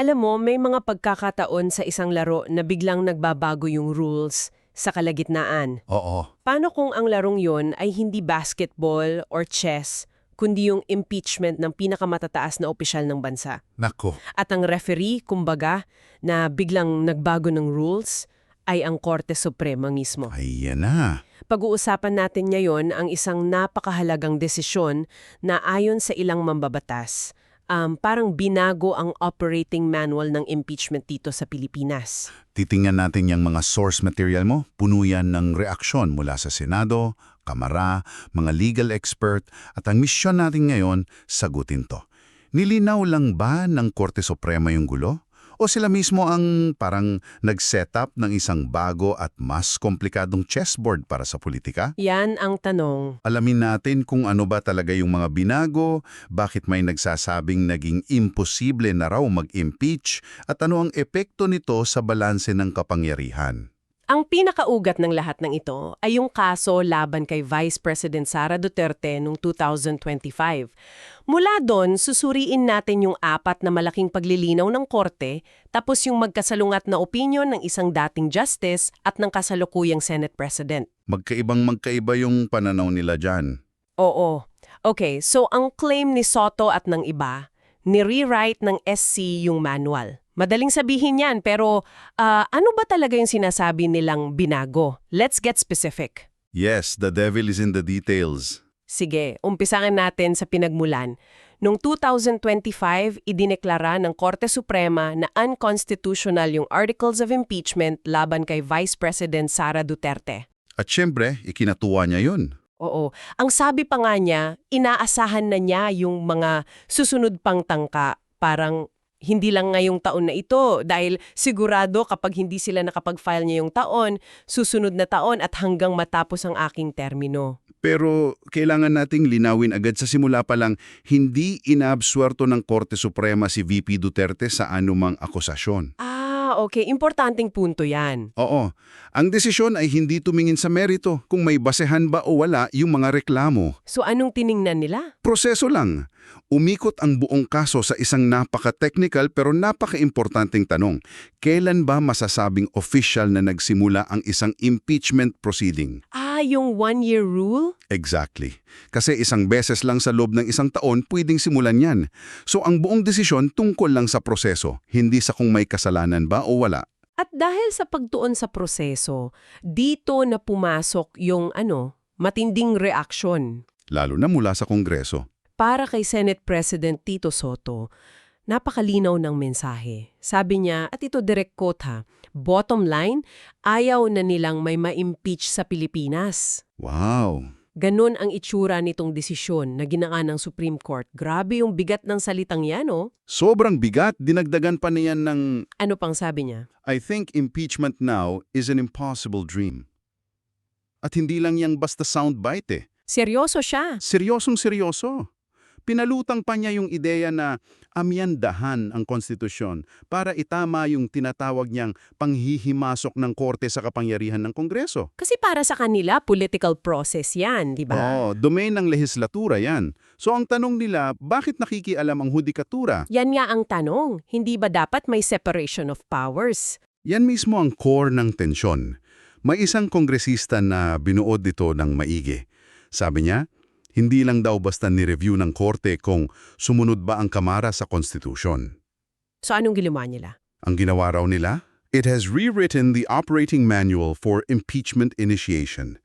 Alam mo, may mga pagkakataon sa isang laro na biglang nagbabago yung rules sa kalagitnaan. Oo. Paano kung ang larong yon ay hindi basketball or chess, kundi yung impeachment ng pinakamatataas na opisyal ng bansa? Nako. At ang referee, kumbaga, na biglang nagbago ng rules, ay ang Korte Suprema mismo. Ayan na. Pag-uusapan natin ngayon ang isang napakahalagang desisyon na ayon sa ilang mambabatas, parang binago ang operating manual ng impeachment dito sa Pilipinas. Titingnan natin yung mga source material mo. Puno yan ng reaksyon mula sa Senado, Kamara, mga legal expert, at ang misyon natin ngayon, sagutin to. Nilinaw lang ba ng Korte Suprema yung gulo? O sila mismo ang parang nag-setup ng isang bago at mas komplikadong chessboard para sa politika? Yan ang tanong. Alamin natin kung ano ba talaga yung mga binago, bakit may nagsasabing naging imposible na raw mag-impeach, at ano ang epekto nito sa balanse ng kapangyarihan. Ang pinakaugat ng lahat ng ito ay yung kaso laban kay Vice President Sara Duterte noong 2025. Mula doon, susuriin natin yung apat na malaking paglilinaw ng korte, tapos yung magkasalungat na opinyon ng isang dating justice at ng kasalukuyang Senate President. Magkaiba yung pananaw nila dyan. Oo. Okay, so ang claim ni Soto at ng iba, ni-rewrite ng SC yung manual. Madaling sabihin yan, pero ano ba talaga yung sinasabi nilang binago? Let's get specific. Yes, the devil is in the details. Sige, umpisahan natin sa pinagmulan. Noong 2025, idineklara ng Korte Suprema na unconstitutional yung Articles of Impeachment laban kay Vice President Sara Duterte. At syempre, ikinatuwa niya yun. Oo. Ang sabi pa nga niya, inaasahan na niya yung mga susunod pang tangka, parang hindi lang ngayong taon na ito dahil sigurado kapag hindi sila nakapag-file niya yung taon, susunod na taon at hanggang matapos ang aking termino. Pero kailangan nating linawin agad sa simula pa lang, hindi inaabsuerto ng Korte Suprema si VP Duterte sa anumang akusasyon. Okay. Importanteng punto yan. Oo, ang desisyon ay hindi tumingin sa merito kung may basehan ba o wala yung mga reklamo. So anong tiningnan nila? Proseso lang. Umikot ang buong kaso sa isang napaka-technical pero napaka-importanting tanong. Kailan ba masasabing official na nagsimula ang isang impeachment proceeding? Yung one-year rule? Exactly. Kasi isang beses lang sa loob ng isang taon pwedeng simulan yan. So ang buong desisyon tungkol lang sa proseso, hindi sa kung may kasalanan ba o wala. At dahil sa pagtuon sa proseso, dito na pumasok yung matinding reaksyon. Lalo na mula sa Kongreso. Para kay Senate President Tito Soto, napakalinaw ng mensahe. Sabi niya, at ito direct quote ha, bottom line, ayaw na nilang may ma-impeach sa Pilipinas. Wow! Ganon ang itsura nitong desisyon na ginaan ng Supreme Court. Grabe yung bigat ng salitang yan, oh. Sobrang bigat, dinagdagan pa niyan ng, Ano pang sabi niya? I think impeachment now is an impossible dream. At hindi lang yang basta soundbite eh. Seryoso siya. Seryosong seryoso. Pinalutang pa niya yung ideya na amyandahan ang konstitusyon para itama yung tinatawag niyang panghihimasok ng korte sa kapangyarihan ng Kongreso. Kasi para sa kanila, political process yan, di ba? Oo, domain ng lehislatura yan. So ang tanong nila, bakit nakikialam ang hudikatura? Yan nga ang tanong. Hindi ba dapat may separation of powers? Yan mismo ang core ng tensyon. May isang kongresista na binuod dito ng maigi. Sabi niya, hindi lang daw basta ni-review ng korte kung sumunod ba ang Kamara sa konstitusyon. So anong ginawa nila? Ang ginawa raw nila? It has rewritten the operating manual for impeachment initiation.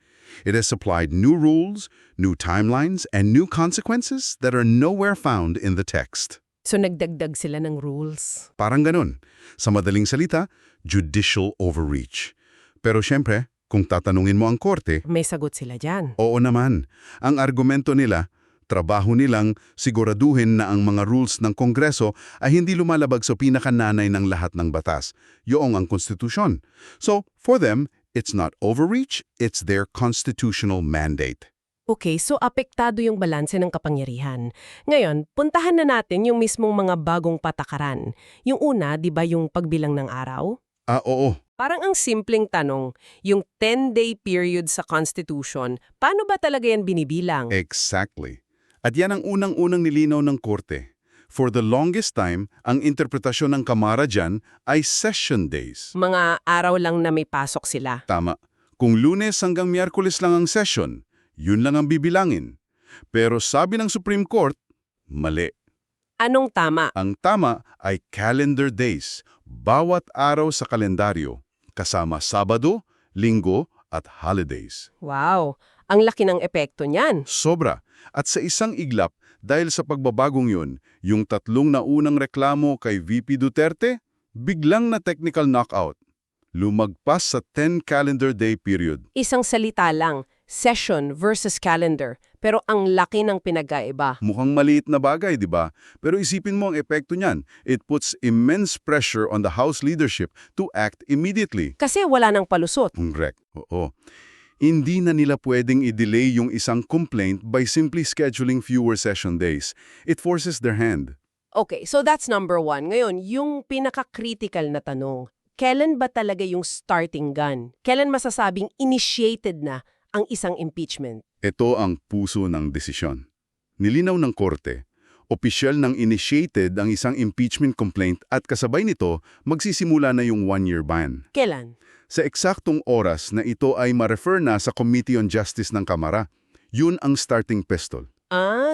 It has supplied new rules, new timelines, and new consequences that are nowhere found in the text. So nagdagdag sila ng rules. Parang ganun. Sa madaling salita, judicial overreach. Pero syempre, kung tatanungin mo ang korte, May sagot sila dyan. oo naman. Ang argumento nila, trabaho nilang siguraduhin na ang mga rules ng Kongreso ay hindi lumalabag sa pinakananay ng lahat ng batas, yoong ang konstitusyon. So, for them, it's not overreach, it's their constitutional mandate. Okay, so apektado yung balanse ng kapangyarihan. Ngayon, puntahan na natin yung mismong mga bagong patakaran. Yung una, di ba yung pagbilang ng araw? Oo. Parang ang simpleng tanong, yung 10-day period sa Constitution, paano ba talaga yan binibilang? Exactly. At yan ang unang-unang nilinaw ng korte. For the longest time, ang interpretasyon ng Kamara dyan ay session days. Mga araw lang na may pasok sila. Tama. Kung Lunes hanggang Miyerkules lang ang session, yun lang ang bibilangin. Pero sabi ng Supreme Court, mali. Anong tama? Ang tama ay calendar days, bawat araw sa kalendaryo, kasama Sabado, Linggo at holidays. Wow, ang laki ng epekto niyan. Sobra. At sa isang iglap, dahil sa pagbabagong yun, yung 3 naunang reklamo kay VP Duterte, biglang na technical knockout. Lumagpas sa 10 calendar day period. Isang salita lang, session versus calendar, pero ang laki ng pinagkaiba. Mukhang maliit na bagay, di ba? Pero isipin mo ang epekto niyan. It puts immense pressure on the House leadership to act immediately. Kasi wala nang palusot. Correct. Oo. Hindi na nila pwedeng i-delay yung isang complaint by simply scheduling fewer session days. It forces their hand. Okay, so that's number 1. Ngayon, yung pinaka-critical na tanong, kailan ba talaga yung starting gun? Kailan masasabing initiated na ang isang impeachment? Ito ang puso ng desisyon. Nilinaw ng korte, opisyal nang initiated ang isang impeachment complaint at kasabay nito, magsisimula na yung 1-year ban. Kailan? Sa eksaktong oras na ito ay ma-refer na sa Committee on Justice ng Kamara, yun ang starting pistol,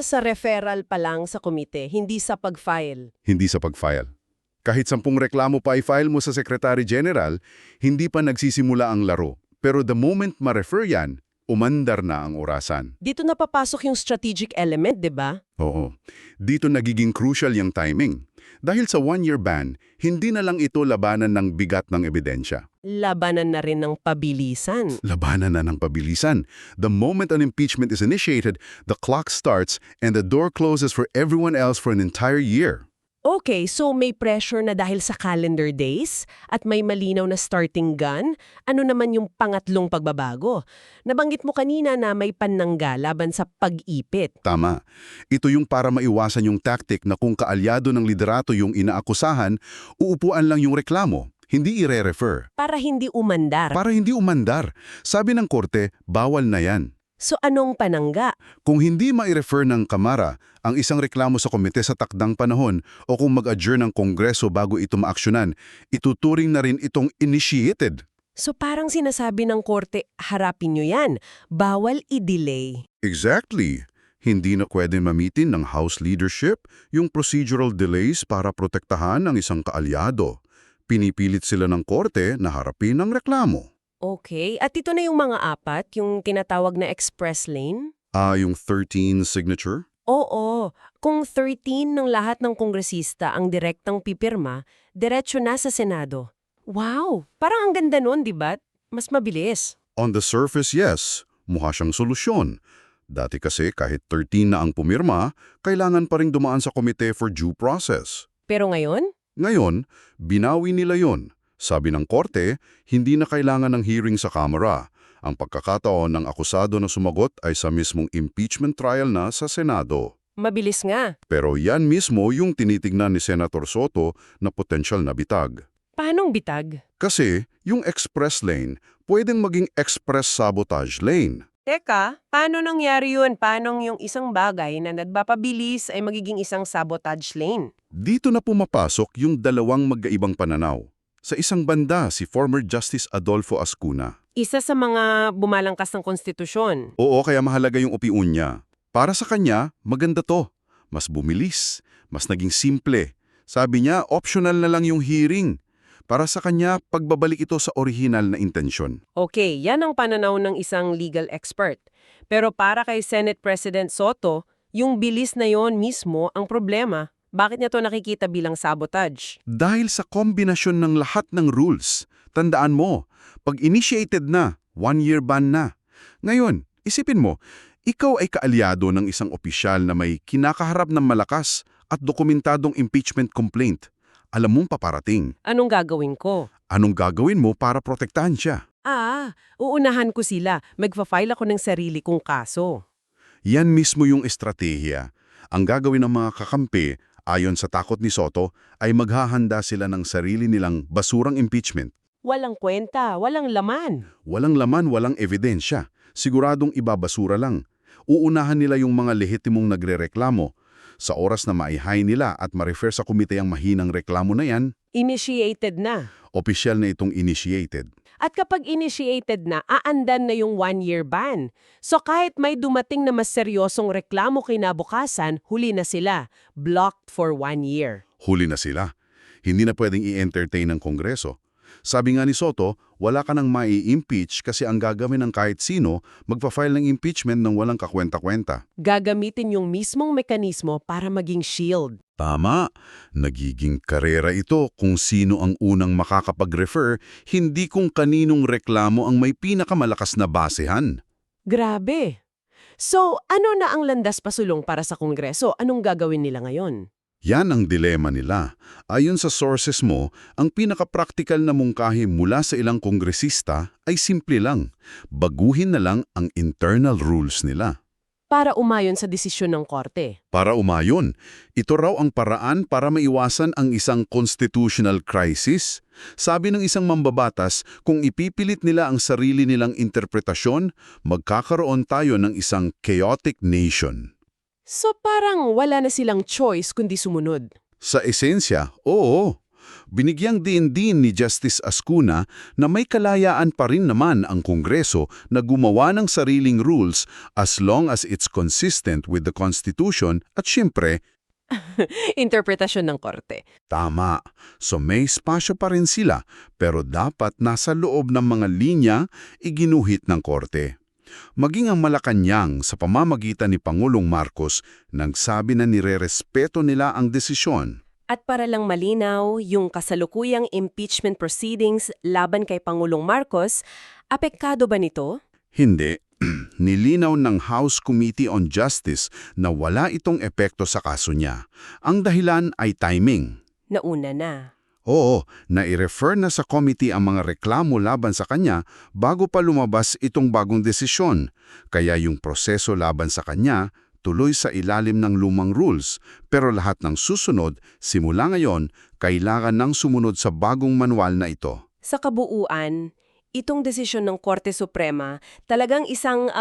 Sa referral pa lang sa komite, hindi sa pag-file. hindi sa pag-file. Kahit 10 reklamo pa i-file mo sa Secretary General, hindi pa nagsisimula ang laro. Pero the moment ma-refer yan, umandar na ang orasan. Dito na papasok yung strategic element, di ba? Oo. Dito nagiging crucial yung timing. Dahil sa 1-year ban, hindi na lang ito labanan ng bigat ng ebidensya. Labanan na rin ng pabilisan. Labanan na ng pabilisan. The moment an impeachment is initiated, the clock starts and the door closes for everyone else for an entire year. Okay, so may pressure na dahil sa calendar days at may malinaw na starting gun. Ano naman yung pangatlong pagbabago? Nabanggit mo kanina na may panangga laban sa pag-ipit. Tama. Ito yung para maiwasan yung tactic na kung kaalyado ng liderato yung inaakusahan, uupuan lang yung reklamo, hindi ire-refer. Para hindi umandar. Para hindi umandar. Sabi ng korte, bawal na yan. So anong panangga? Kung hindi ma-refer ng Kamara ang isang reklamo sa komite sa takdang panahon o kung mag-adjourn ng Kongreso bago ito maaksyonan, ituturing na rin itong initiated. So parang sinasabi ng korte, harapin nyo yan. Bawal i-delay. Exactly. Hindi na pwede mamitin ng House leadership yung procedural delays para protektahan ang isang kaalyado. Pinipilit sila ng korte na harapin ang reklamo. Okay, at ito na yung mga 4, yung tinatawag na express lane? Yung 13 signature? Oo, kung 13 ng lahat ng kongresista ang direktang pipirma, diretso na sa Senado. Wow, parang ang ganda nun, di ba? Mas mabilis. On the surface, yes. Mukha siyang solusyon. Dati kasi kahit 13 na ang pumirma, kailangan pa ring dumaan sa komite for due process. Pero ngayon? Ngayon, binawi nila yon. Sabi ng korte, hindi na kailangan ng hearing sa Kamara. Ang pagkakataon ng akusado na sumagot ay sa mismong impeachment trial na sa Senado. Mabilis nga. Pero yan mismo yung tinitignan ni Senator Soto na potensyal na bitag. Paanong bitag? Kasi yung express lane pwedeng maging express sabotage lane. Teka, paano nangyari yun? Paano yung isang bagay na nagpapabilis ay magiging isang sabotage lane? Dito na pumapasok yung dalawang magkaibang pananaw. Sa isang banda, si former Justice Adolfo Ascuna. Isa sa mga bumalangkas ng konstitusyon. Oo, kaya mahalaga yung opiun niya. Para sa kanya, maganda to. Mas bumilis, mas naging simple. Sabi niya, optional na lang yung hearing. Para sa kanya, pagbabalik ito sa orihinal na intensyon. Okay, yan ang pananaw ng isang legal expert. Pero para kay Senate President Soto, yung bilis na yon mismo ang problema. Bakit niya to nakikita bilang sabotage? Dahil sa kombinasyon ng lahat ng rules, tandaan mo, pag initiated na, 1-year ban na. Ngayon, isipin mo, ikaw ay kaalyado ng isang opisyal na may kinakaharap ng malakas at dokumentadong impeachment complaint. Alam mong paparating. Anong gagawin ko? Anong gagawin mo para protektahan siya? Uunahan ko sila. Magfa-file ako ng sarili kong kaso. Yan mismo yung estratehiya. Ang gagawin ng mga kakampi, ayon sa takot ni Soto, ay maghahanda sila ng sarili nilang basurang impeachment. Walang kwenta, walang laman. Walang laman, walang ebidensya. Siguradong ibabasura lang. Uunahan nila yung mga lehitimong nagrereklamo. Sa oras na maihay nila at ma-refer sa komite ang mahinang reklamo na yan, Initiated na. opisyal na itong initiated. At kapag initiated na, aandan na yung 1-year ban. So kahit may dumating na mas seryosong reklamo kinabukasan, huli na sila. Blocked for 1 year. Huli na sila. Hindi na pwedeng i-entertain ng Kongreso. Sabi nga ni Soto, wala ka nang mai-impeach kasi ang gagawin ng kahit sino, magpa-file ng impeachment ng walang kakwenta-kwenta. Gagamitin yung mismong mekanismo para maging shield. Tama. Nagiging karera ito kung sino ang unang makakapag-refer, hindi kung kaninong reklamo ang may pinakamalakas na basehan. Grabe! So, ano na ang landas pasulong para sa Kongreso? Anong gagawin nila ngayon? Yan ang dilema nila. Ayon sa sources mo, ang pinaka-practical na mungkahi mula sa ilang kongresista ay simple lang. Baguhin na lang ang internal rules nila. Para umayon sa desisyon ng korte. Para umayon, ito raw ang paraan para maiwasan ang isang constitutional crisis. Sabi ng isang mambabatas, kung ipipilit nila ang sarili nilang interpretasyon, magkakaroon tayo ng isang chaotic nation. So parang wala na silang choice kundi sumunod. Sa esensya, oo. Binigyang din ni Justice Ascuna na may kalayaan pa rin naman ang Kongreso na gumawa ng sariling rules as long as it's consistent with the Constitution at syempre, Interpretasyon ng korte. tama. So may espasyo pa rin sila pero dapat nasa loob ng mga linya iginuhit ng korte. Maging ang Malacanang sa pamamagitan ni Pangulong Marcos nagsabi na nirerespeto nila ang desisyon. At para lang malinaw, yung kasalukuyang impeachment proceedings laban kay Pangulong Marcos, apektado ba nito? Hindi. Nilinaw ng House Committee on Justice na wala itong epekto sa kaso niya. Ang dahilan ay timing. Nauna na. Oo, nai-refer na sa committee ang mga reklamo laban sa kanya bago pa lumabas itong bagong desisyon. Kaya yung proseso laban sa kanya tuloy sa ilalim ng lumang rules. Pero lahat ng susunod, simula ngayon, kailangan nang sumunod sa bagong manual na ito. Sa kabuuan, itong desisyon ng Korte Suprema talagang isang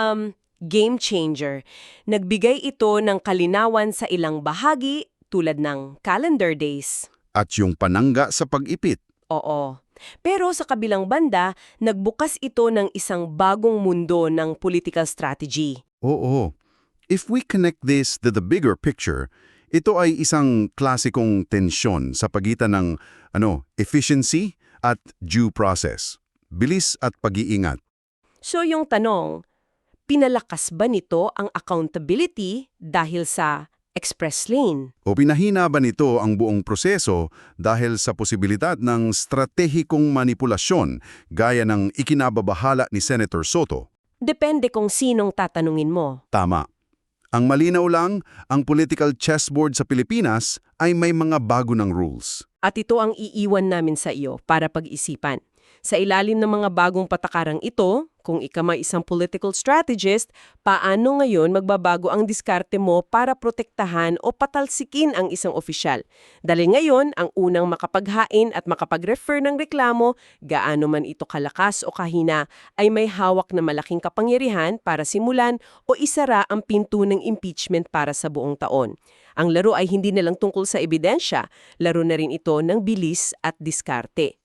game changer. Nagbigay ito ng kalinawan sa ilang bahagi tulad ng calendar days. At yung panangga sa pag-ipit. Oo. Pero sa kabilang banda, nagbukas ito ng isang bagong mundo ng political strategy. Oo. If we connect this to the bigger picture, ito ay isang klasikong tensyon sa pagitan ng efficiency at due process. Bilis at pag-iingat. So yung tanong, pinalakas ba nito ang accountability dahil sa express lane? O pinahina ba nito ang buong proseso dahil sa posibilidad ng stratehikong manipulasyon gaya ng ikinababahala ni Senator Soto? Depende kung sinong tatanungin mo. Tama. Ang malinaw lang, ang political chessboard sa Pilipinas ay may mga bago ng rules. At ito ang iiwan namin sa iyo para pag-isipan. Sa ilalim ng mga bagong patakarang ito, kung ika may isang political strategist, paano ngayon magbabago ang diskarte mo para protektahan o patalsikin ang isang opisyal? Dahil ngayon, ang unang makapaghain at makapag-refer ng reklamo, gaano man ito kalakas o kahina, ay may hawak na malaking kapangyarihan para simulan o isara ang pinto ng impeachment para sa buong taon. Ang laro ay hindi na lang tungkol sa ebidensya, laro na rin ito ng bilis at diskarte.